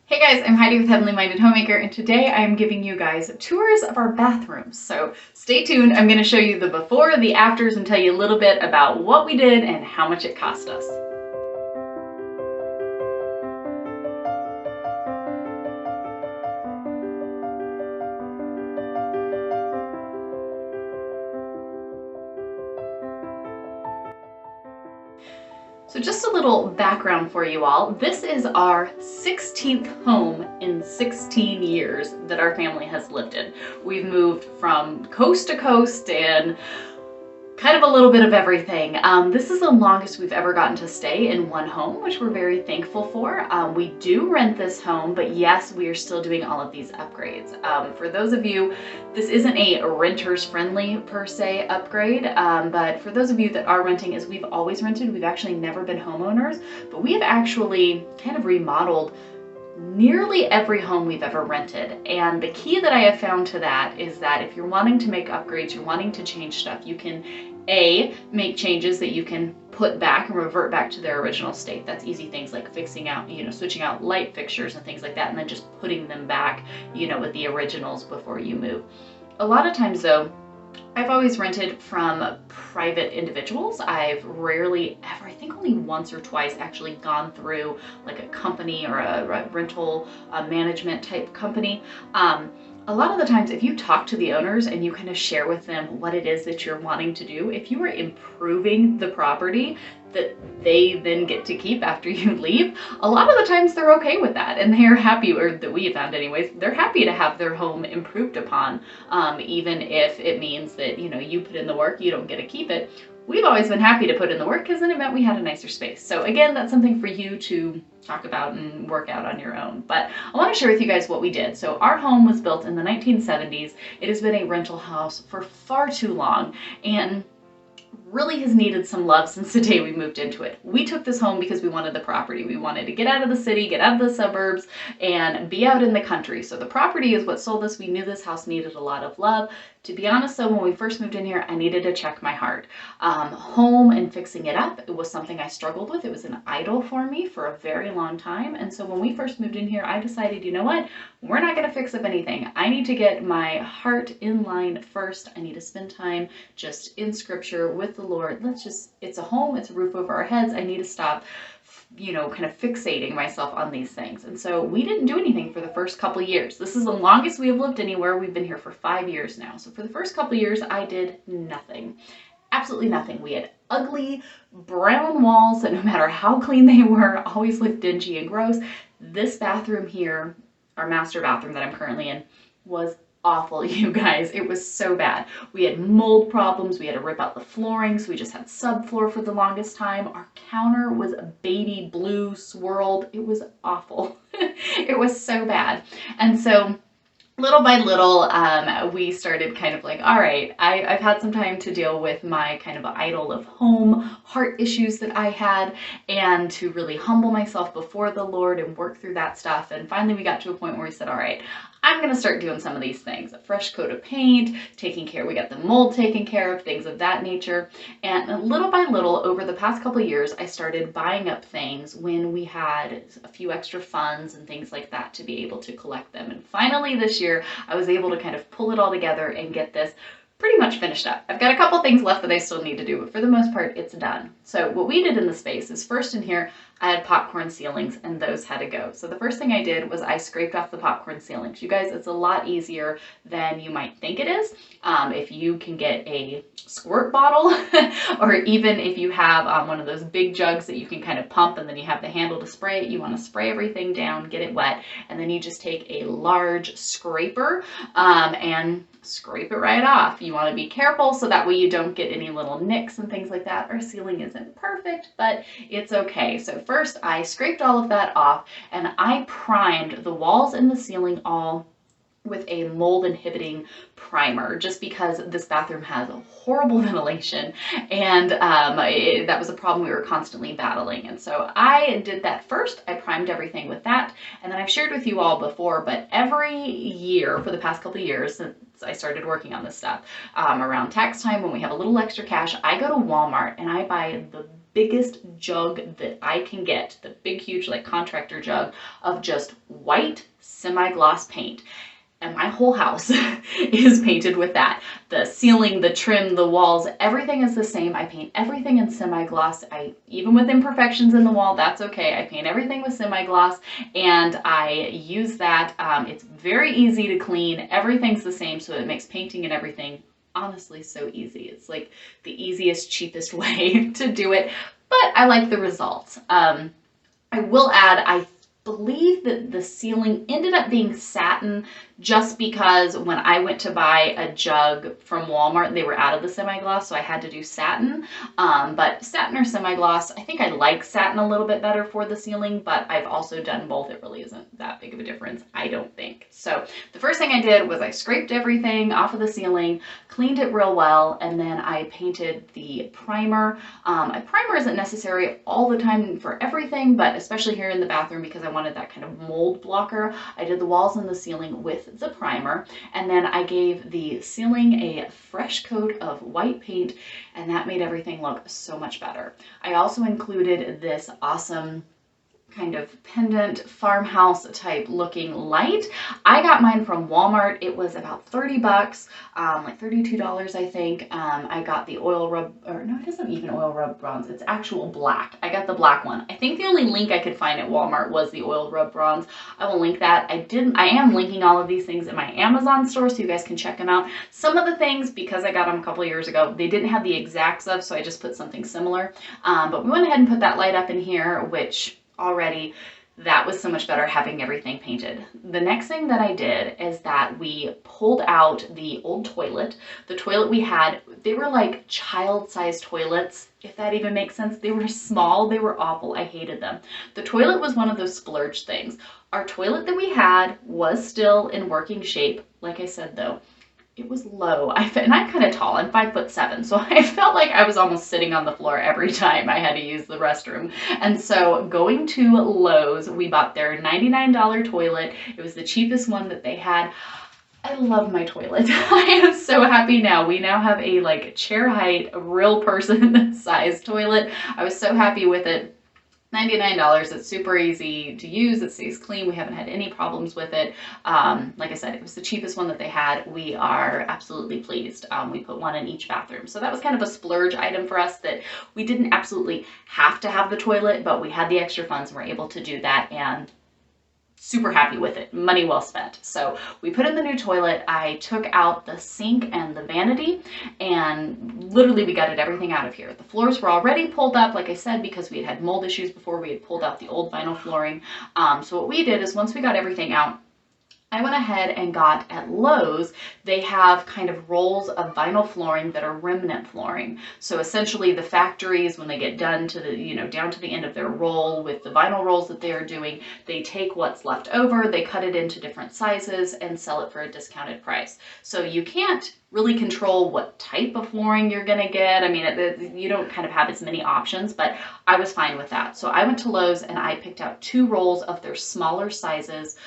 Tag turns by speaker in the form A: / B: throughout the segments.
A: Hey guys, I'm Heidi with Heavenly Minded Homemaker, and today I am giving you guys tours of our bathrooms. So stay tuned. I'm going to show you the before, the afters, and tell you a little bit about what we did and how much it cost us. So just a little background for you all. This is our 16th home in 16 years that our family has lived in. We've moved from coast to coast and kind of a little bit of everything. This is the longest we've ever gotten to stay in one home, which we're very thankful for. We do rent this home, but yes, we are still doing all of these upgrades. For those of you, this isn't a renters friendly per se upgrade, but for those of you that are renting, as we've always rented, we've actually never been homeowners, but we have actually kind of remodeled nearly every home we've ever rented. And the key that I have found to that is that if you're wanting to make upgrades, you're wanting to change stuff, you can make changes that you can put back and revert back to their original state. That's easy things like fixing out, switching out light fixtures and things like that, and then just putting them back, with the originals before you move. A lot of times though, I've always rented from private individuals. I've rarely ever, I think only once or twice, actually gone through like a company or a rental management type company. A lot of the times, if you talk to the owners and you kind of share with them what it is that you're wanting to do, if you are improving the property that they then get to keep after you leave, a lot of the times they're okay with that, and they're happy, or that we have found anyways, they're happy to have their home improved upon, even if it means that, you put in the work, you don't get to keep it. We've always been happy to put in the work because then it meant we had a nicer space. So again, that's something for you to talk about and work out on your own. But I want to share with you guys what we did. So our home was built in the 1970s. It has been a rental house for far too long, and really has needed some love since the day we moved into it. We took this home because we wanted the property. We wanted to get out of the city, get out of the suburbs, and be out in the country. So the property is what sold us. We knew this house needed a lot of love. To be honest though, when we first moved in here, I needed to check my heart. Home and fixing it up, it was something I struggled with. It was an idol for me for a very long time. And so when we first moved in here, I decided, you know what? We're not going to fix up anything. I need to get my heart in line first. I need to spend time just in scripture with the Lord. It's a home, it's a roof over our heads. I need to stop kind of fixating myself on these things. And so we didn't do anything for the first couple of years. This is the longest we have lived anywhere. We've been here for 5 years now. So for the first couple of years, I did nothing. Absolutely nothing. We had ugly brown walls that no matter how clean they were, always looked dingy and gross. This bathroom here, our master bathroom that I'm currently in, was awful, you guys. It was so bad. We had mold problems. We had to rip out the flooring, so we just had subfloor for the longest time. Our counter was a baby blue swirled. It was awful. It was so bad. And so little by little, we started kind of like, all right, I've had some time to deal with my kind of idol of home heart issues that I had, and to really humble myself before the Lord and work through that stuff. And finally we got to a point where we said, all right, I'm going to start doing some of these things. A fresh coat of paint, we got the mold taken care of, things of that nature. And little by little, over the past couple of years, I started buying up things when we had a few extra funds and things like that to be able to collect them. And finally this year, I was able to kind of pull it all together and get this pretty much finished up. I've got a couple things left that I still need to do, but for the most part, it's done. So what we did in the space is, first in here, I had popcorn ceilings and those had to go. So the first thing I did was I scraped off the popcorn ceilings. You guys, it's a lot easier than you might think it is. If you can get a squirt bottle or even if you have one of those big jugs that you can kind of pump and then you have the handle to spray it, you want to spray everything down, get it wet, and then you just take a large scraper and scrape it right off. You want to be careful so that way you don't get any little nicks and things like that. Our ceiling isn't perfect, but it's okay. So first I scraped all of that off and I primed the walls and the ceiling all with a mold inhibiting primer, just because this bathroom has horrible ventilation, and that was a problem we were constantly battling. And so I did that first. I primed everything with that, and then I've shared with you all before, but every year for the past couple of years since I started working on this stuff, around tax time when we have a little extra cash, I go to Walmart and I buy the biggest jug that I can get, the big, huge, like contractor jug of just white semi-gloss paint. And my whole house is painted with that. The ceiling, the trim, the walls, everything is the same. I paint everything in semi-gloss. Even with imperfections in the wall, that's okay. I paint everything with semi-gloss and I use that. It's very easy to clean. Everything's the same, so it makes painting and everything honestly so easy. It's like the easiest, cheapest way to do it, but I like the results. I will add, I believe that the ceiling ended up being satin just because when I went to buy a jug from Walmart, they were out of the semi-gloss, so I had to do satin. But satin or semi-gloss, I think I like satin a little bit better for the ceiling, but I've also done both. It really isn't that big of a difference, I don't think. So the first thing I did was I scraped everything off of the ceiling, cleaned it real well, and then I painted the primer. A primer isn't necessary all the time for everything, but especially here in the bathroom because I wanted that kind of mold blocker. I did the walls and the ceiling with the primer, and then I gave the ceiling a fresh coat of white paint, and that made everything look so much better. I also included this awesome kind of pendant farmhouse type looking light. I got mine from Walmart. It was about 30 bucks, like $32 I think. I got the oil rub, or no, it isn't even oil rub bronze, it's actual black. I got the black one. I think the only link I could find at Walmart was the oil rub bronze. I will link that. I am linking all of these things in my Amazon store so you guys can check them out. Some of the things, because I got them a couple of years ago, they didn't have the exacts of, so I just put something similar. But we went ahead and put that light up in here, which already that was so much better having everything painted. The next thing that I did is that we pulled out the old toilet. The toilet we had, they were like child-sized toilets, if that even makes sense. They were small, they were awful, I hated them. The toilet was one of those splurge things. Our toilet that we had was still in working shape. Like I said though, it was low. And I'm kind of tall, I'm 5'7", so I felt like I was almost sitting on the floor every time I had to use the restroom. And so going to Lowe's, we bought their $99 toilet. It was the cheapest one that they had. I love my toilet. I am so happy now. We now have a like chair height, real person size toilet. I was so happy with it. $99. It's super easy to use. It stays clean. We haven't had any problems with it. Like I said, it was the cheapest one that they had. We are absolutely pleased. We put one in each bathroom. So that was kind of a splurge item for us that we didn't absolutely have to have the toilet, but we had the extra funds and were able to do that, and super happy with it. Money well spent. So we put in the new toilet. I took out the sink and the vanity, and literally we gutted everything out of here. The floors were already pulled up, like I said, because we had mold issues before. We had pulled out the old vinyl flooring. So what we did is once we got everything out, I went ahead and got at Lowe's, they have kind of rolls of vinyl flooring that are remnant flooring. So essentially the factories, when they get done to the, down to the end of their roll with the vinyl rolls that they are doing, they take what's left over, they cut it into different sizes and sell it for a discounted price. So you can't really control what type of flooring you're gonna get. I mean, you don't kind of have as many options, but I was fine with that. So I went to Lowe's and I picked out 2 rolls of their smaller sizes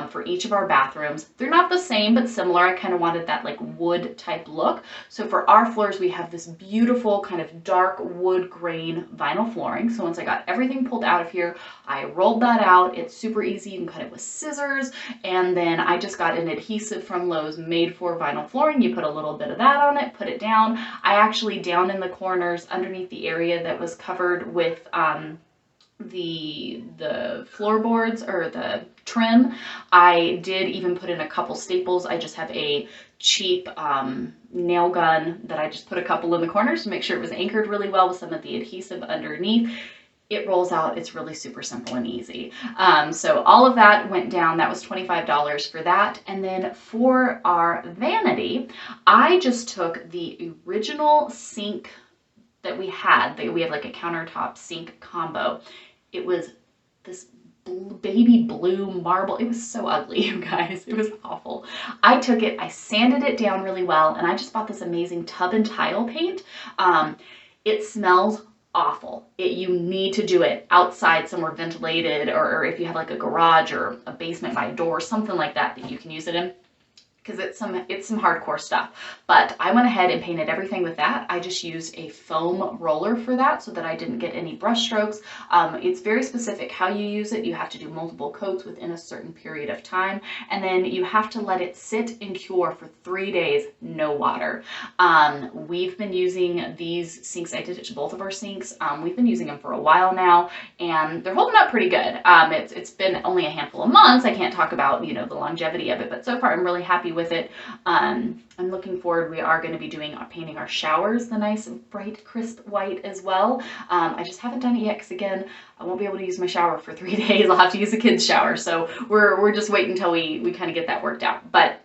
A: for each of our bathrooms. They're not the same, but similar. I kind of wanted that like wood type look. So for our floors, we have this beautiful kind of dark wood grain vinyl flooring. So once I got everything pulled out of here, I rolled that out. It's super easy. You can cut it with scissors. And then I just got an adhesive from Lowe's made for vinyl flooring. You put a little bit of that on it, put it down. I actually, down in the corners underneath the area that was covered with the floorboards or the trim, I did even put in a couple staples. I just have a cheap nail gun that I just put a couple in the corners to make sure it was anchored really well with some of the adhesive underneath. It rolls out. It's really super simple and easy. So all of that went down. That was $25 for that. And then for our vanity, I just took the original sink that we had. We have like a countertop sink combo. It was this baby blue marble. It was so ugly, you guys. It was awful. I took it, I sanded it down really well, and I just bought this amazing tub and tile paint. It smells awful. You need to do it outside somewhere ventilated, or if you have like a garage or a basement by a door, something like that that you can use it in, because it's some hardcore stuff. But I went ahead and painted everything with that. I just used a foam roller for that so that I didn't get any brush strokes. It's very specific how you use it. You have to do multiple coats within a certain period of time, and then you have to let it sit and cure for 3 days, no water. We've been using these sinks. I did it to both of our sinks. We've been using them for a while now, and they're holding up pretty good. It's been only a handful of months. I can't talk about, you know, the longevity of it, but so far I'm really happy with it. I'm looking forward. We are going to be painting our showers the nice bright crisp white as well. I just haven't done it yet because, again, I won't be able to use my shower for 3 days. I'll have to use the kids' shower, so we're just waiting until we kind of get that worked out. But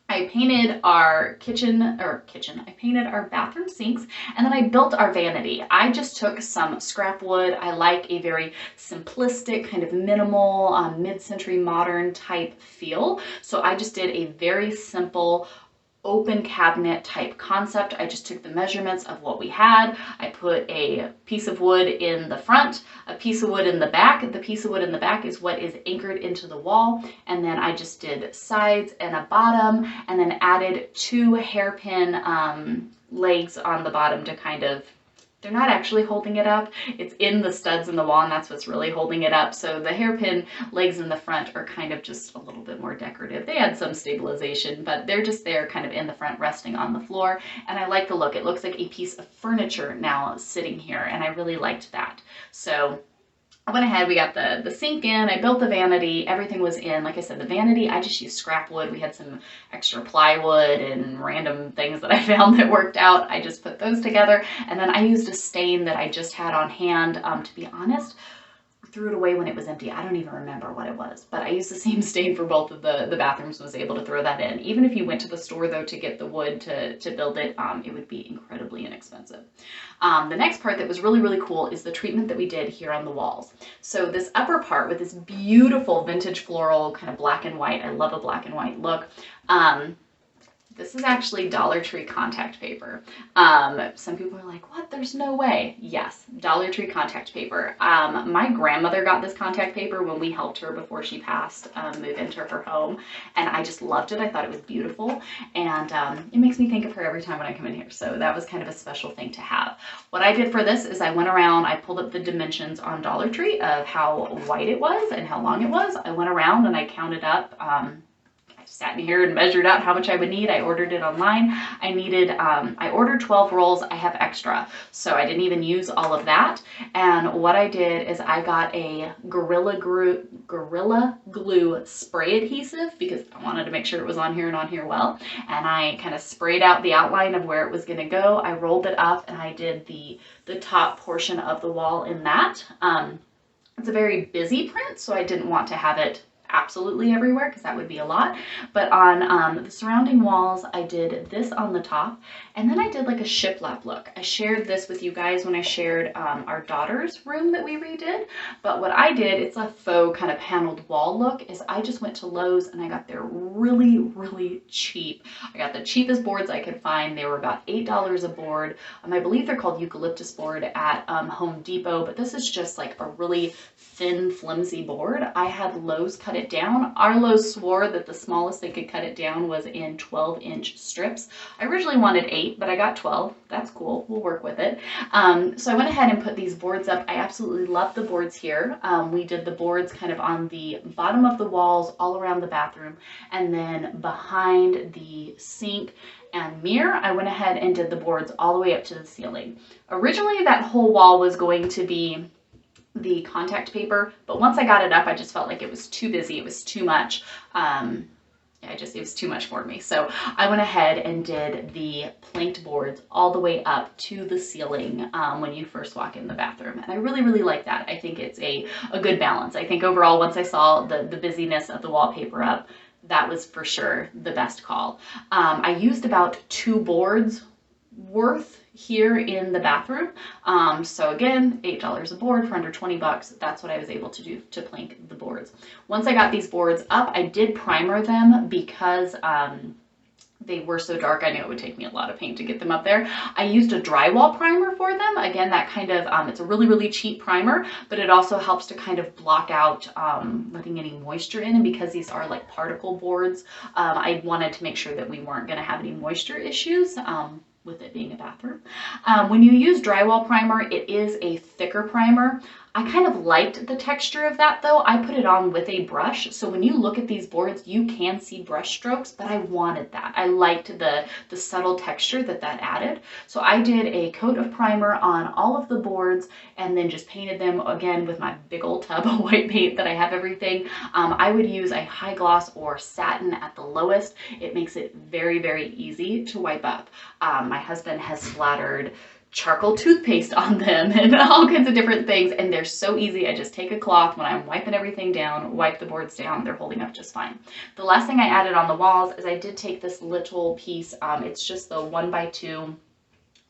A: I painted our I painted our bathroom sinks, and then I built our vanity. I just took some scrap wood. I like a very simplistic, kind of minimal, mid-century modern type feel. So I just did a very simple open cabinet type concept. I just took the measurements of what we had. I put a piece of wood in the front, a piece of wood in the back. The piece of wood in the back is what is anchored into the wall. And then I just did sides and a bottom, and then added 2 hairpin legs on the bottom to kind of, they're not actually holding it up. It's in the studs in the wall, and that's what's really holding it up. So the hairpin legs in the front are kind of just a little bit more decorative. They add some stabilization, but they're just there kind of in the front, resting on the floor. And I like the look. It looks like a piece of furniture now sitting here, and I really liked that. So I went ahead, we got the sink in, I built the vanity, everything was in. Like I said, the vanity, I just used scrap wood. We had some extra plywood and random things that I found that worked out. I just put those together, and then I used a stain that I just had on hand. To be honest, threw it away when it was empty. I don't even remember what it was, but I used the same stain for both of the bathrooms, was able to throw that in. Even if you went to the store though to get the wood to build it, it would be incredibly inexpensive. The next part that was really, really cool is the treatment that we did here on the walls. So this upper part with this beautiful vintage floral kind of black and white, I love a black and white look. This is actually Dollar Tree contact paper. Some people are like, what? There's no way. Yes, Dollar Tree contact paper. My grandmother got this contact paper when we helped her before she passed, move into her home, and I just loved it. I thought it was beautiful, and it makes me think of her every time when I come in here. So that was kind of a special thing to have. What I did for this is I went around, I pulled up the dimensions on Dollar Tree of how white it was and how long it was. I went around and I counted up, sat in here and measured out how much I would need. I ordered it online. I ordered 12 rolls. I have extra, so I didn't even use all of that. And what I did is I got a Gorilla Glue spray adhesive because I wanted to make sure it was on here and on here well. And I kind of sprayed out the outline of where it was going to go. I rolled it up and I did the top portion of the wall in that. It's a very busy print, so I didn't want to have it absolutely everywhere because that would be a lot. But on the surrounding walls, I did this on the top, and then I did like a shiplap look. I shared this with you guys when I shared our daughter's room that we redid. But what I did, it's a faux kind of paneled wall look, is I just went to Lowe's and I got their really, really cheap. I got the cheapest boards I could find. They were about $8 a board. I believe they're called eucalyptus board at Home Depot, but this is just like a really thin, flimsy board. I had Lowe's cut it down. Our Lowe's swore that the smallest they could cut it down was in 12-inch strips. I originally wanted 8, but I got 12. That's cool. We'll work with it. So I went ahead and put these boards up. I absolutely love the boards here. We did the boards kind of on the bottom of the walls all around the bathroom, and then behind the sink and mirror, I went ahead and did the boards all the way up to the ceiling. Originally, that whole wall was going to be the contact paper, but once I got it up, I just felt like it was too busy. It was too much. It was too much for me. So I went ahead and did the planked boards all the way up to the ceiling when you first walk in the bathroom. And I really, really like that. I think it's a good balance. I think overall, once I saw the busyness of the wallpaper up, that was for sure the best call. I used about 2 boards worth here in the bathroom. So again, $8 a board for under 20 bucks. That's what I was able to do to plank the boards. Once I got these boards up, I did primer them because they were so dark, I knew it would take me a lot of paint to get them up there. I used a drywall primer for them. Again, that kind of, it's a really, really cheap primer, but it also helps to kind of block out letting any moisture in. And because these are like particle boards, I wanted to make sure that we weren't going to have any moisture issues. With it being a bathroom. When you use drywall primer, it is a thicker primer. I kind of liked the texture of that though. I put it on with a brush, so when you look at these boards, you can see brush strokes, but I wanted that. I liked the subtle texture that added. So I did a coat of primer on all of the boards and then just painted them again with my big old tub of white paint that I have everything. I would use a high gloss or satin at the lowest. It makes it very, very easy to wipe up. My husband has splattered charcoal toothpaste on them and all kinds of different things, and they're so easy. I just take a cloth when I'm wiping everything down, wipe the boards down, they're holding up just fine. The last thing I added on the walls is I did take this little piece, it's just the 1x2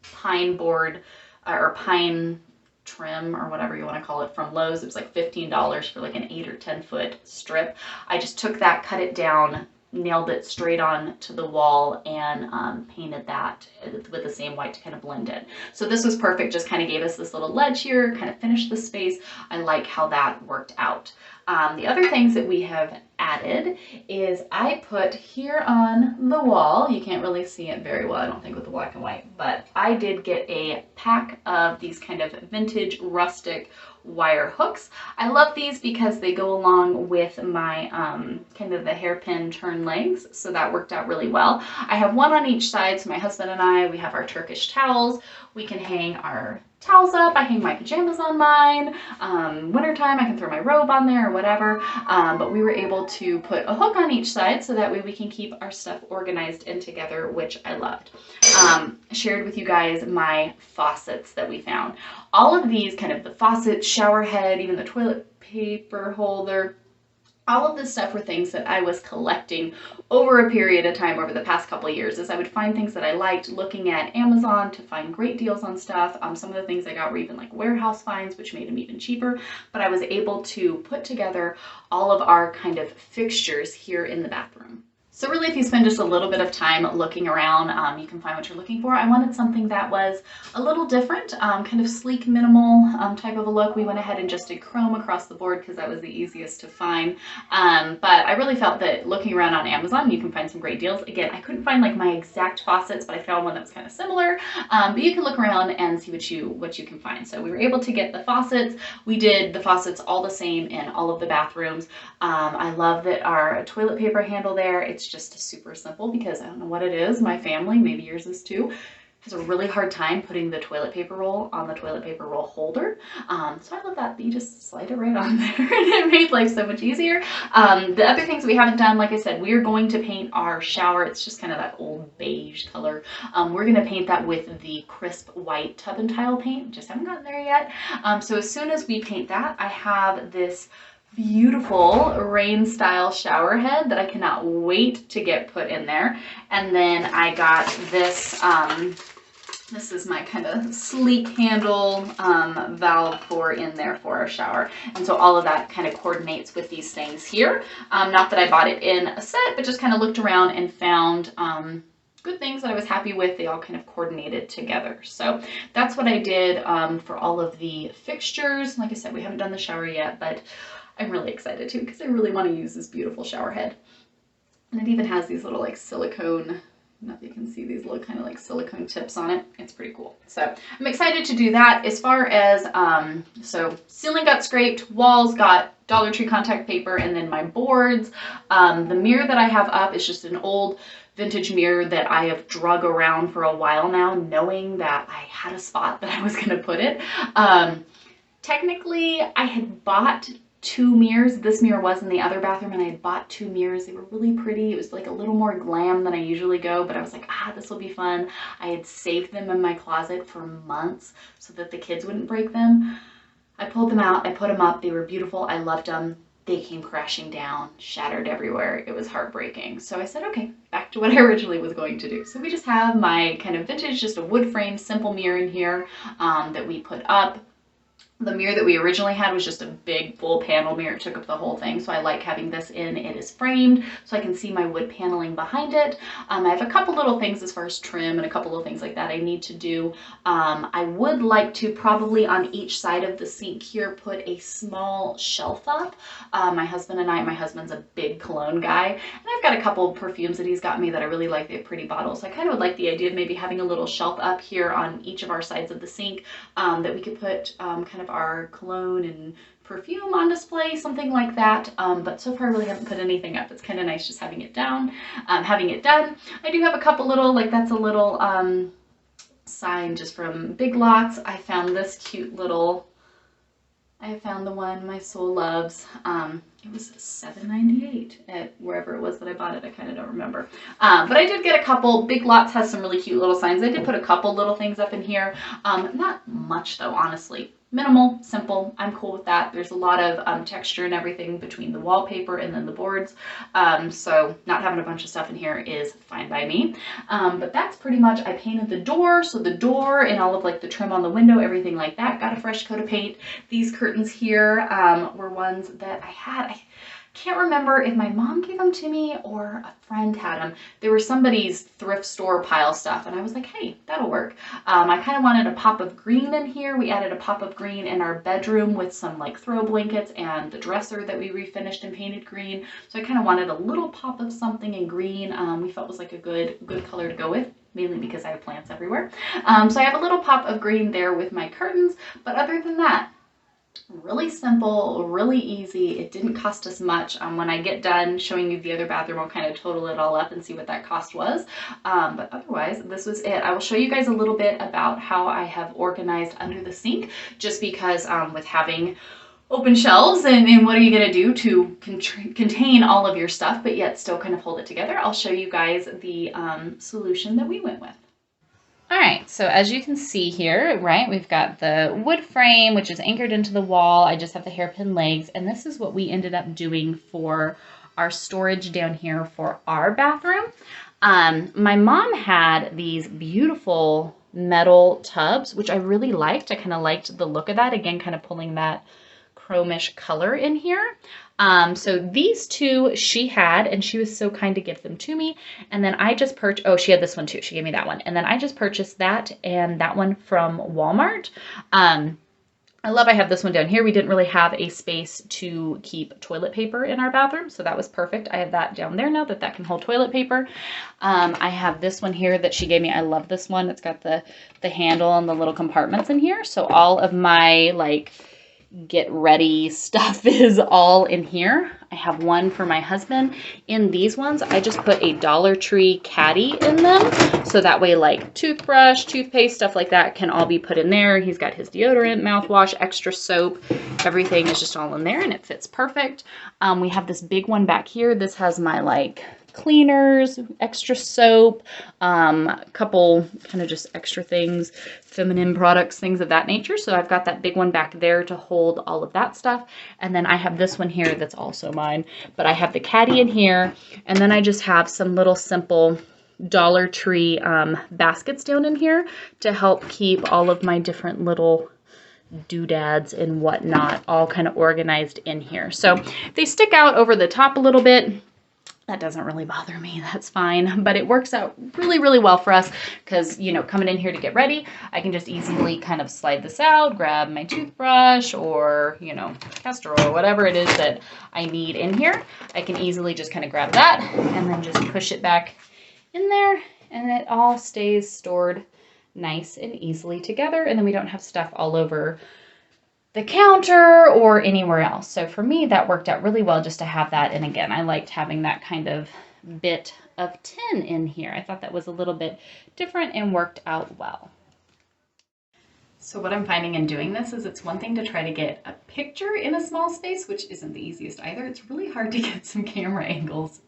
A: pine board or pine trim or whatever you want to call it from Lowe's. It was like $15 for like an 8 or 10 foot strip. I just took that, cut it down, nailed it straight on to the wall, and painted that with the same white to kind of blend in. So this was perfect, just kind of gave us this little ledge here, kind of finished the space. I like how that worked out. The other things that we have added is I put here on the wall, you can't really see it very well, I don't think with the black and white, but I did get a pack of these kind of vintage rustic wire hooks. I love these because they go along with my kind of the hairpin turn legs, so that worked out really well. I have one on each side, so my husband and I, we have our Turkish towels. We can hang our towels up. I hang my pajamas on mine. Wintertime, I can throw my robe on there or whatever. But we were able to put a hook on each side so that way we can keep our stuff organized and together, which I loved. Shared with you guys my faucets that we found. All of these, kind of the faucet, shower head, even the toilet paper holder, all of this stuff were things that I was collecting over a period of time over the past couple of years, as I would find things that I liked, looking at Amazon to find great deals on stuff. Some of the things I got were even like warehouse finds, which made them even cheaper, but I was able to put together all of our kind of fixtures here in the bathroom. So really, if you spend just a little bit of time looking around, you can find what you're looking for. I wanted something that was a little different, kind of sleek, minimal type of a look. We went ahead and just did chrome across the board because that was the easiest to find. But I really felt that looking around on Amazon, you can find some great deals. Again, I couldn't find like my exact faucets, but I found one that was kind of similar. But you can look around and see what you can find. So we were able to get the faucets. We did the faucets all the same in all of the bathrooms. I love that our toilet paper handle there, it's just super simple because I don't know what it is. My family, maybe yours is too, has a really hard time putting the toilet paper roll on the toilet paper roll holder. So I love that you just slide it right on there and it made life so much easier. The other things we haven't done, like I said, we're going to paint our shower. It's just kind of that old beige color. We're going to paint that with the crisp white tub and tile paint. Just haven't gotten there yet. So as soon as we paint that, I have this beautiful rain style shower head that I cannot wait to get put in there. And then I got this, this is my kind of sleek handle valve for in there for our shower. And so all of that kind of coordinates with these things here. Not that I bought it in a set, but just kind of looked around and found good things that I was happy with. They all kind of coordinated together. So that's what I did for all of the fixtures. Like I said, we haven't done the shower yet, but I'm really excited too because I really want to use this beautiful shower head. And it even has these little like silicone, I don't know if you can see these little kind of like silicone tips on it. It's pretty cool. So I'm excited to do that. As far as, so ceiling got scraped, walls got Dollar Tree contact paper, and then my boards. The mirror that I have up is just an old vintage mirror that I have drug around for a while now, knowing that I had a spot that I was going to put it. Technically, I had bought 2 mirrors. This mirror was in the other bathroom, and I had bought 2 mirrors. They were really pretty. It was like a little more glam than I usually go, but I was like, this will be fun. I had saved them in my closet for months so that the kids wouldn't break them. I pulled them out. I put them up. They were beautiful. I loved them. They came crashing down, shattered everywhere. It was heartbreaking. So I said, okay, back to what I originally was going to do. So we just have my kind of vintage, just a wood frame, simple mirror in here that we put up. The mirror that we originally had was just a big full panel mirror. It took up the whole thing. So I like having this in. It is framed so I can see my wood paneling behind it. I have a couple little things as far as trim and a couple of things like that I need to do. I would like to probably on each side of the sink here put a small shelf up. My husband's a big cologne guy, and I've got a couple perfumes that he's got me that I really like. They have pretty bottles. So I kind of would like the idea of maybe having a little shelf up here on each of our sides of the sink that we could put kind of our cologne and perfume on display, something like that. But so far I really haven't put anything up. It's kind of nice just having it down, having it done. I do have a couple little, like that's a little sign just from Big Lots. I found this cute little, I found the one my soul loves. It was $7.98 at wherever it was that I bought it. I kind of don't remember. But I did get a couple. Big Lots has some really cute little signs. I did put a couple little things up in here. Not much though, honestly. Minimal, simple. I'm cool with that. There's a lot of texture and everything between the wallpaper and then the boards. So not having a bunch of stuff in here is fine by me. But that's pretty much, I painted the door. So the door and all of like the trim on the window, everything like that, got a fresh coat of paint. These curtains here were ones that I had. I can't remember if my mom gave them to me or a friend had them. They were somebody's thrift store pile stuff, and I was like, hey, that'll work. I kind of wanted a pop of green in here. We added a pop of green in our bedroom with some like throw blankets and the dresser that we refinished and painted green. So I kind of wanted a little pop of something in green. We felt was like a good color to go with, mainly because I have plants everywhere. So I have a little pop of green there with my curtains, but other than that, really simple, really easy. It didn't cost us much. When I get done showing you the other bathroom, I'll kind of total it all up and see what that cost was. But otherwise, this was it. I will show you guys a little bit about how I have organized under the sink, just because with having open shelves and what are you going to do to contain all of your stuff, but yet still kind of hold it together. I'll show you guys the solution that we went with. All right, so as you can see here, right, we've got the wood frame, which is anchored into the wall. I just have the hairpin legs, and this is what we ended up doing for our storage down here for our bathroom. My mom had these beautiful metal tubs, which I really liked. I kind of liked the look of that. Again, kind of pulling that chromish color in here. So these two she had, and she was so kind to give them to me. And then I just purchased, oh, she had this one too. She gave me that one. And then I just purchased that and that one from Walmart. I have this one down here. We didn't really have a space to keep toilet paper in our bathroom, so that was perfect. I have that down there now that can hold toilet paper. I have this one here that she gave me. I love this one. It's got the handle and the little compartments in here. So all of my like get ready stuff is all in here. I have one for my husband. In these ones, I just put a Dollar Tree caddy in them. So that way like toothbrush, toothpaste, stuff like that can all be put in there. He's got his deodorant, mouthwash, extra soap. Everything is just all in there and it fits perfect. We have this big one back here. This has my like cleaners, extra soap, a couple kind of just extra things, feminine products, things of that nature. So I've got that big one back there to hold all of that stuff. And then I have this one here that's also mine, but I have the caddy in here. And then I just have some little simple Dollar Tree baskets down in here to help keep all of my different little doodads and whatnot all kind of organized in here. So they stick out over the top a little bit. That doesn't really bother me. That's fine. But it works out really, really well for us because, you know, coming in here to get ready, I can just easily kind of slide this out, grab my toothbrush or, you know, castor oil, whatever it is that I need in here. I can easily just kind of grab that and then just push it back in there and it all stays stored nice and easily together. And then we don't have stuff all over the counter or anywhere else. So for me, that worked out really well just to have that. And again, I liked having that kind of bit of tin in here. I thought that was a little bit different and worked out well. So what I'm finding in doing this is it's one thing to try to get a picture in a small space, which isn't the easiest either. It's really hard to get some camera angles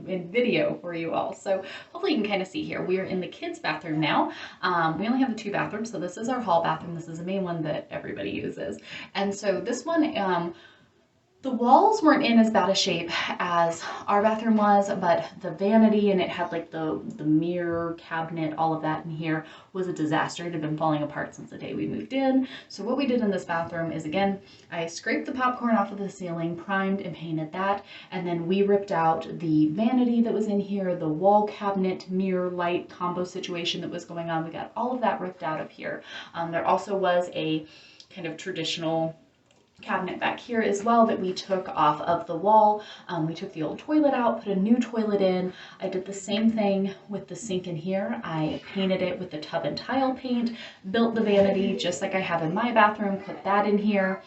A: in video for you all. So hopefully you can kind of see here. We are in the kids' bathroom now. We only have the two bathrooms. So this is our hall bathroom. This is the main one that everybody uses. And so this one, The walls weren't in as bad a shape as our bathroom was, but the vanity, and it had like the mirror cabinet, all of that in here was a disaster. It had been falling apart since the day we moved in. So what we did in this bathroom is, again, I scraped the popcorn off of the ceiling, primed and painted that, and then we ripped out the vanity that was in here, the wall cabinet, mirror light combo situation that was going on. We got all of that ripped out of here. There also was a kind of traditional cabinet back here as well that we took off of the wall. We took the old toilet out, put a new toilet in. I did the same thing with the sink in here. I painted it with the tub and tile paint, built the vanity just like I have in my bathroom, put that in here.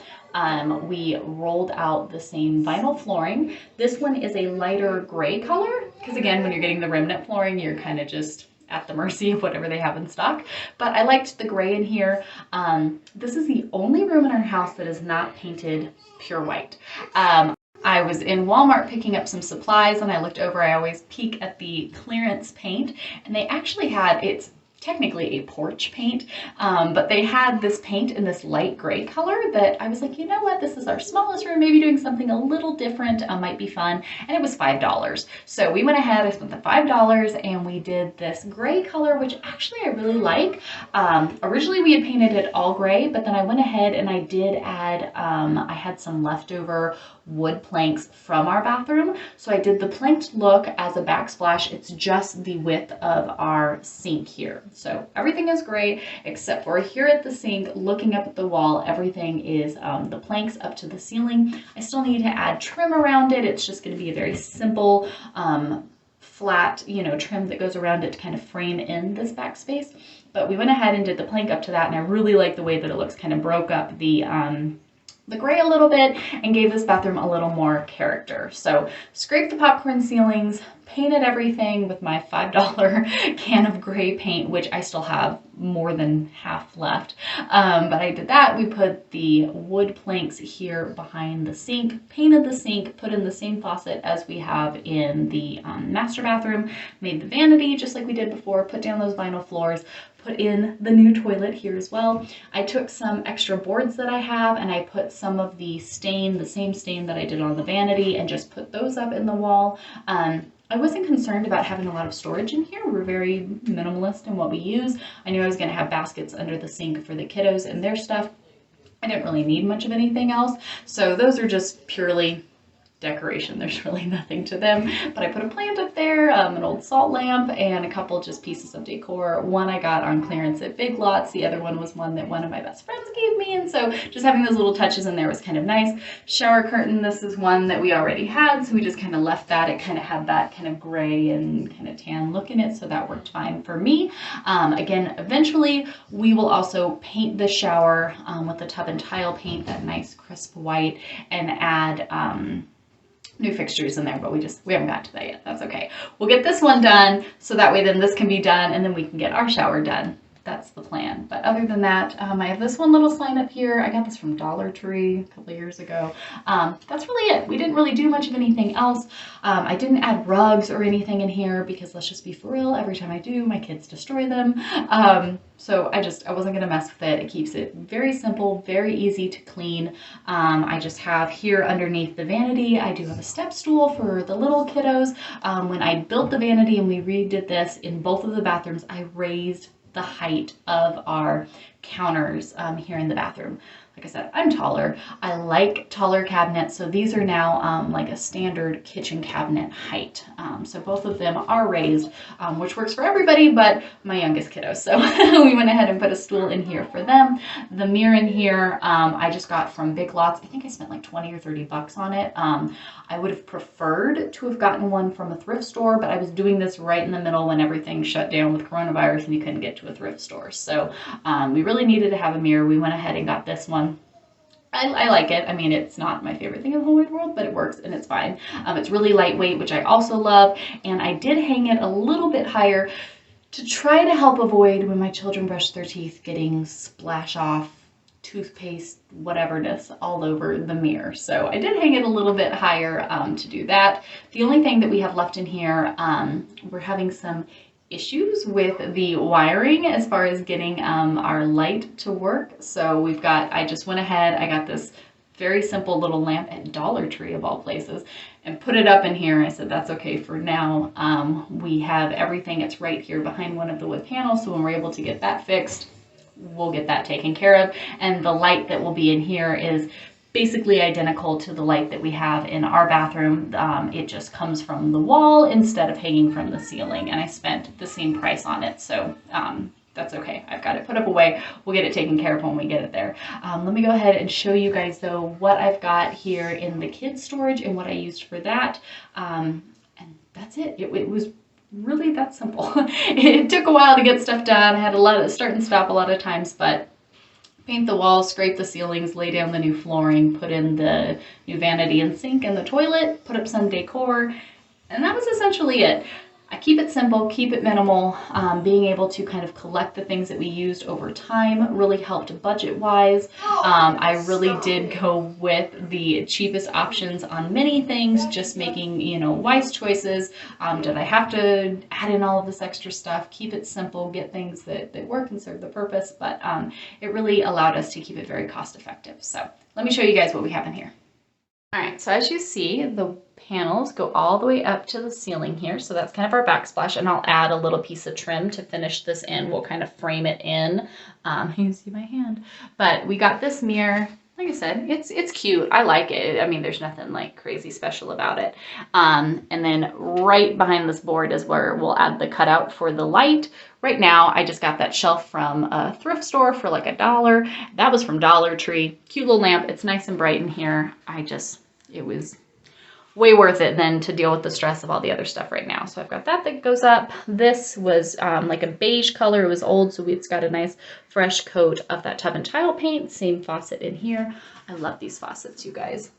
A: We rolled out the same vinyl flooring. This one is a lighter gray color because, again, when you're getting the remnant flooring, you're kind of just at the mercy of whatever they have in stock. But I liked the gray in here. This is the only room in our house that is not painted pure white. I was in Walmart picking up some supplies and I looked over, I always peek at the clearance paint, and they actually had, it's technically a porch paint, but they had this paint in this light gray color that I was like, you know what, this is our smallest room, maybe doing something a little different might be fun, and it was $5. So we went ahead, I spent the $5 and we did this gray color, which actually I really like. Originally we had painted it all gray, but then I went ahead and I did add, I had some leftover wood planks from our bathroom. So I did the planked look as a backsplash. It's just the width of our sink here. So everything is gray except for here at the sink, looking up at the wall, everything is the planks up to the ceiling. I still need to add trim around it. It's just going to be a very simple, flat, trim that goes around it to kind of frame in this backspace. But we went ahead and did the plank up to that, and I really like the way that it looks. Kind of broke up the gray a little bit and gave this bathroom a little more character. So scraped the popcorn ceilings, painted everything with my $5 can of gray paint, which I still have more than half left. But I did that. We put the wood planks here behind the sink, painted the sink, put in the same faucet as we have in the master bathroom, made the vanity just like we did before, put down those vinyl floors, put in the new toilet here as well. I took some extra boards that I have and I put some of the stain, the same stain that I did on the vanity, and just put those up in the wall. I wasn't concerned about having a lot of storage in here. We're very minimalist in what we use. I knew I was going to have baskets under the sink for the kiddos and their stuff. I didn't really need much of anything else. So those are just purely decoration. There's really nothing to them, but I put a plant up there, an old salt lamp, and a couple just pieces of decor. One I got on clearance at Big Lots. The other one was one that one of my best friends gave me, and so just having those little touches in there was kind of nice. Shower curtain, this is one that we already had, so we just kind of left that. It kind of had that kind of gray and kind of tan look in it, so that worked fine for me. Again, eventually we will also paint the shower with the tub and tile paint, that nice crisp white, and add new fixtures in there, but we haven't got to that yet. That's okay. We'll get this one done so that way then this can be done and then we can get our shower done. That's the plan. But other than that, I have this one little sign up here. I got this from Dollar Tree a couple of years ago. That's really it. We didn't really do much of anything else. I didn't add rugs or anything in here because, let's just be for real, every time I do, my kids destroy them. So I wasn't gonna mess with it. It keeps it very simple, very easy to clean. I just have here underneath the vanity, I do have a step stool for the little kiddos. When I built the vanity and we redid this in both of the bathrooms, I raised the height of our counters here in the bathroom. Like I said, I'm taller. I like taller cabinets, so these are now like a standard kitchen cabinet height. So both of them are raised, which works for everybody but my youngest kiddos. So we went ahead and put a stool in here for them. The mirror in here, I just got from Big Lots. I think I spent like 20 or 30 bucks on it. I would have preferred to have gotten one from a thrift store, but I was doing this right in the middle when everything shut down with coronavirus and you couldn't get to a thrift store. So we really needed to have a mirror. We went ahead and got this one. I like it. I mean, it's not my favorite thing in the whole wide world, but it works and it's fine. It's really lightweight, which I also love. And I did hang it a little bit higher to try to help avoid, when my children brush their teeth, getting splash off toothpaste, whateverness all over the mirror. So I did hang it a little bit higher to do that. The only thing that we have left in here, we're having some issues with the wiring as far as getting our light to work. So I just went ahead, I got this very simple little lamp at Dollar Tree of all places, and put it up in here. I said, that's okay for now. We have everything. It's right here behind one of the wood panels. So when we're able to get that fixed, we'll get that taken care of. And the light that will be in here is basically identical to the light that we have in our bathroom. It just comes from the wall instead of hanging from the ceiling. And I spent the same price on it. So that's okay. I've got it put up away. We'll get it taken care of when we get it there. Let me go ahead and show you guys though what I've got here in the kids storage and what I used for that. And that's it. It was really that simple. It took a while to get stuff done. I had a lot of start and stop a lot of times, but paint the walls, scrape the ceilings, lay down the new flooring, put in the new vanity and sink in the toilet, put up some decor, and that was essentially it. I keep it simple, keep it minimal. Being able to kind of collect the things that we used over time really helped budget-wise. I really did go with the cheapest options on many things, just making, you know, wise choices. Did I have to add in all of this extra stuff? Keep it simple, get things that work and serve the purpose, but it really allowed us to keep it very cost-effective. So let me show you guys what we have in here. All right, so as you see, the panels go all the way up to the ceiling here. So that's kind of our backsplash, and I'll add a little piece of trim to finish this in. We'll kind of frame it in. You can see my hand, but we got this mirror. Like I said, it's cute. I like it. I mean, there's nothing like crazy special about it. And then right behind this board is where we'll add the cutout for the light. Right now, I just got that shelf from a thrift store for like $1. That was from Dollar Tree. Cute little lamp. It's nice and bright in here. It was way worth it than to deal with the stress of all the other stuff right now. So I've got that goes up. This was like a beige color. It was old, so it's got a nice fresh coat of that tub and tile paint. Same faucet in here. I love these faucets, you guys.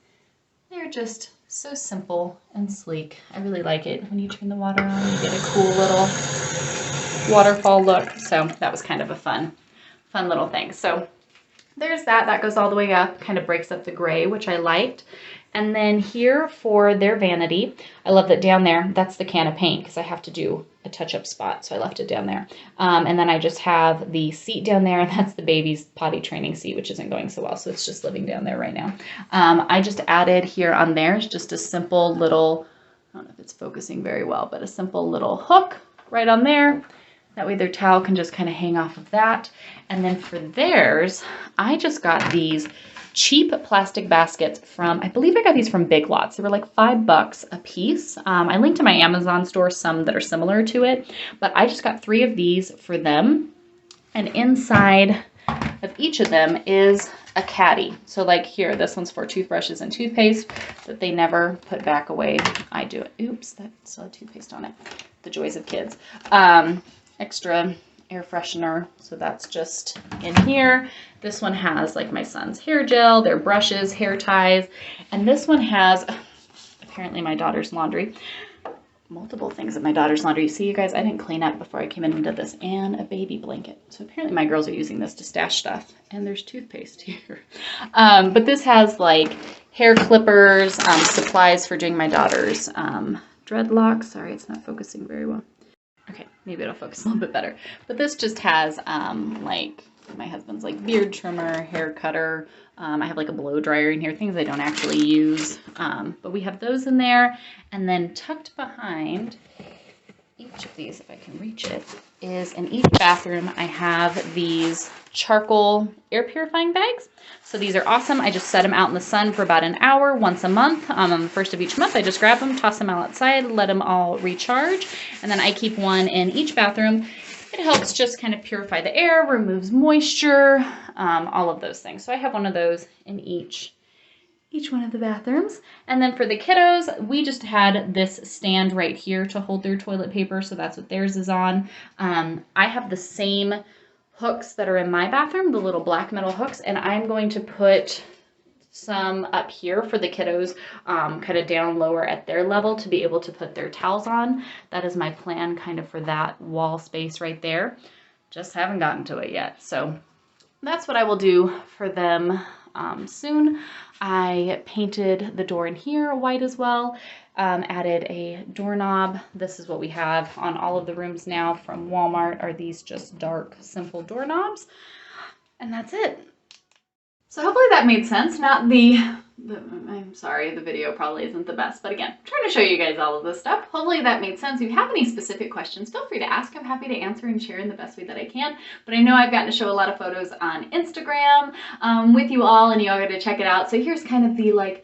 A: They're just so simple and sleek. I really like it. When you turn the water on, you get a cool little waterfall look. So that was kind of a fun little thing. So there's that. That goes all the way up, kind of breaks up the gray, which I liked. And then here for their vanity, I love that down there, that's the can of paint because I have to do a touch-up spot, so I left it down there. And then I just have the seat down there, and that's the baby's potty training seat, which isn't going so well, so it's just living down there right now. I just added here on there just a simple little, I don't know if it's focusing very well, but a simple little hook right on there. That way their towel can just kind of hang off of that. And then for theirs, I just got these cheap plastic baskets from, I believe I got these from Big Lots. They were like $5 a piece. I linked to my Amazon store some that are similar to it, but I just got 3 of these for them. And inside of each of them is a caddy. So like here, this one's for toothbrushes and toothpaste that they never put back away. I do it. Oops, that still had toothpaste on it. The joys of kids. Extra air freshener, so that's just in here. This one has like my son's hair gel, their brushes, hair ties, and this one has apparently my daughter's laundry. Multiple things in my daughter's laundry. You see, you guys, I didn't clean up before I came into this, and a baby blanket. So apparently my girls are using this to stash stuff, and there's toothpaste here. But this has like hair clippers, supplies for doing my daughter's dreadlocks. Sorry, it's not focusing very well. Okay, maybe it'll focus a little bit better. But this just has like my husband's like beard trimmer, hair cutter. I have like a blow dryer in here, things I don't actually use. But we have those in there. And then tucked behind each of these, if I can reach it, is in each bathroom I have these charcoal air purifying bags. So these are awesome. I just set them out in the sun for about an hour once a month. On the first of each month, I just grab them, toss them out outside, let them all recharge. And then I keep one in each bathroom. It helps just kind of purify the air, removes moisture, all of those things. So I have one of those in each one of the bathrooms. And then for the kiddos, we just had this stand right here to hold their toilet paper. So that's what theirs is on. I have the same hooks that are in my bathroom, the little black metal hooks, and I'm going to put some up here for the kiddos, kind of down lower at their level to be able to put their towels on. That is my plan kind of for that wall space right there. Just haven't gotten to it yet. So that's what I will do for them soon. I painted the door in here white as well, added a doorknob. This is what we have on all of the rooms now from Walmart, are these just dark, simple doorknobs. And that's it. So hopefully that made sense. Not I'm sorry, the video probably isn't the best, but again, I'm trying to show you guys all of this stuff. Hopefully that made sense. If you have any specific questions, feel free to ask. I'm happy to answer and share in the best way that I can. But I know I've gotten to show a lot of photos on Instagram with you all, and you all got to check it out. So here's kind of the like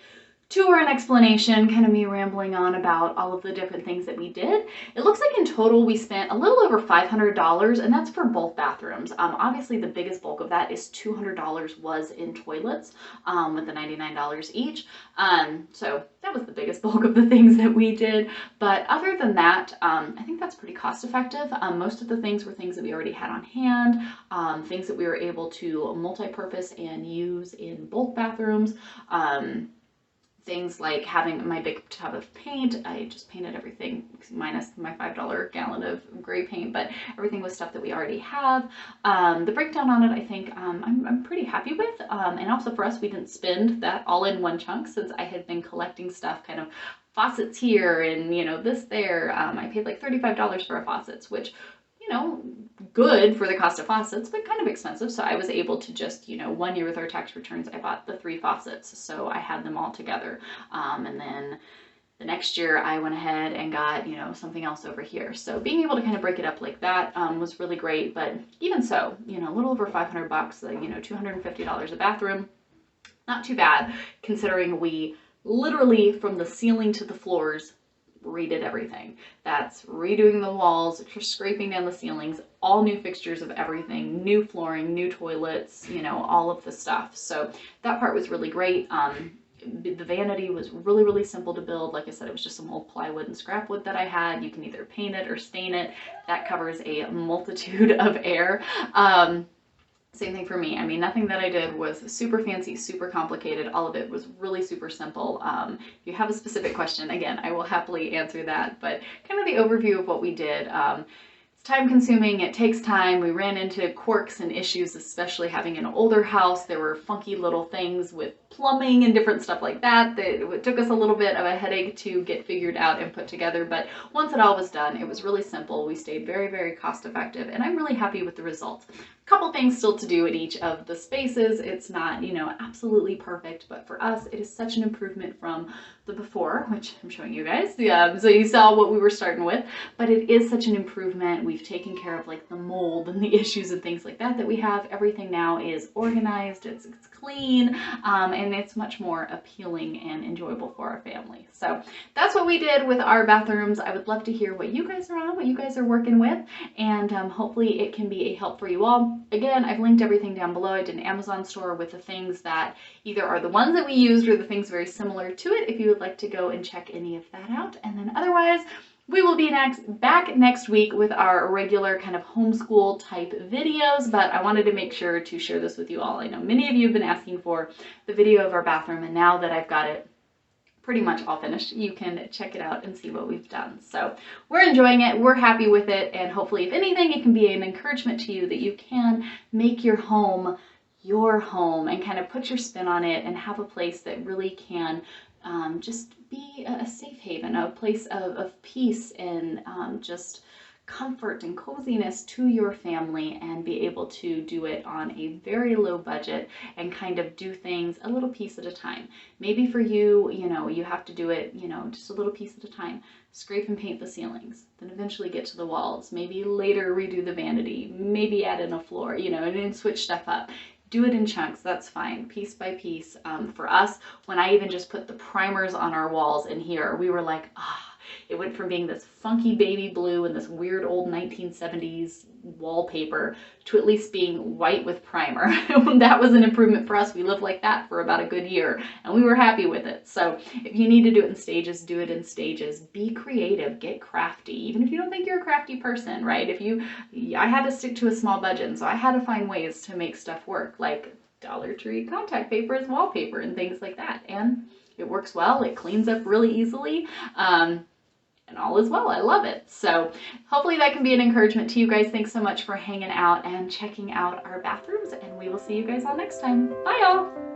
A: tour and explanation, kind of me rambling on about all of the different things that we did. It looks like in total we spent a little over $500, and that's for both bathrooms. Obviously the biggest bulk of that is $200 was in toilets with the $99 each. So that was the biggest bulk of the things that we did. But other than that, I think that's pretty cost effective. Most of the things were things that we already had on hand, things that we were able to multi-purpose and use in both bathrooms. Things like having my big tub of paint. I just painted everything minus my $5 gallon of gray paint, but everything was stuff that we already have. The breakdown on it, I think I'm pretty happy with. And also for us, we didn't spend that all in one chunk since I had been collecting stuff, kind of faucets here and, you know, this there. I paid like $35 for our faucets, which, you know, good for the cost of faucets, but kind of expensive. So I was able to just, you know, 1 year with our tax returns, I bought the 3 faucets. So I had them all together. And then the next year I went ahead and got, you know, something else over here. So being able to kind of break it up like that was really great. But even so, you know, a little over $500, you know, $250 a bathroom, not too bad considering we literally from the ceiling to the floors redid everything. That's redoing the walls, scraping down the ceilings, all new fixtures of everything, new flooring, new toilets, you know, all of the stuff. So that part was really great. The vanity was really, really simple to build. Like I said, it was just some old plywood and scrap wood that I had. You can either paint it or stain it. That covers a multitude of air. Same thing for me. I mean, nothing that I did was super fancy, super complicated. All of it was really super simple. If you have a specific question, again, I will happily answer that, but kind of the overview of what we did. It's time consuming, it takes time. We ran into quirks and issues, especially having an older house. There were funky little things with plumbing and different stuff like that it took us a little bit of a headache to get figured out and put together, but once it all was done, it was really simple. We stayed very, very cost effective, and I'm really happy with the results. A couple things still to do at each of the spaces. It's not, you know, absolutely perfect, but for us, it is such an improvement from the before, which I'm showing you guys. So you saw what we were starting with, but it is such an improvement. We've taken care of like the mold and the issues and things like that we have. Everything now is organized, it's clean, and it's much more appealing and enjoyable for our family. So that's what we did with our bathrooms. I would love to hear what you guys are on, what you guys are working with, and hopefully it can be a help for you all. Again, I've linked everything down below. I did an Amazon store with the things that either are the ones that we used or the things very similar to it if you would like to go and check any of that out. And then otherwise, we will be back next week with our regular kind of homeschool type videos, but I wanted to make sure to share this with you all. I know many of you have been asking for the video of our bathroom, and now that I've got it pretty much all finished, you can check it out and see what we've done. So we're enjoying it, we're happy with it, and hopefully if anything, it can be an encouragement to you that you can make your home and kind of put your spin on it and have a place that really can just be a safe haven, a place of peace and just comfort and coziness to your family, and be able to do it on a very low budget and kind of do things a little piece at a time. Maybe for you, you know, you have to do it, you know, just a little piece at a time. Scrape and paint the ceilings, then eventually get to the walls, maybe later redo the vanity, maybe add in a floor, you know, and then switch stuff up. Do it in chunks, that's fine, piece by piece. For us, when I even just put the primers on our walls in here, we were like, it went from being this funky baby blue and this weird old 1970s wallpaper to at least being white with primer. That was an improvement for us. We lived like that for about a good year and we were happy with it. So if you need to do it in stages, do it in stages. Be creative, get crafty, even if you don't think you're a crafty person, right? I had to stick to a small budget, and so I had to find ways to make stuff work, like Dollar Tree contact paper as wallpaper and things like that. And it works well, it cleans up really easily. And all is well. I love it. So hopefully that can be an encouragement to you guys. Thanks so much for hanging out and checking out our bathrooms, and we will see you guys all next time. Bye y'all.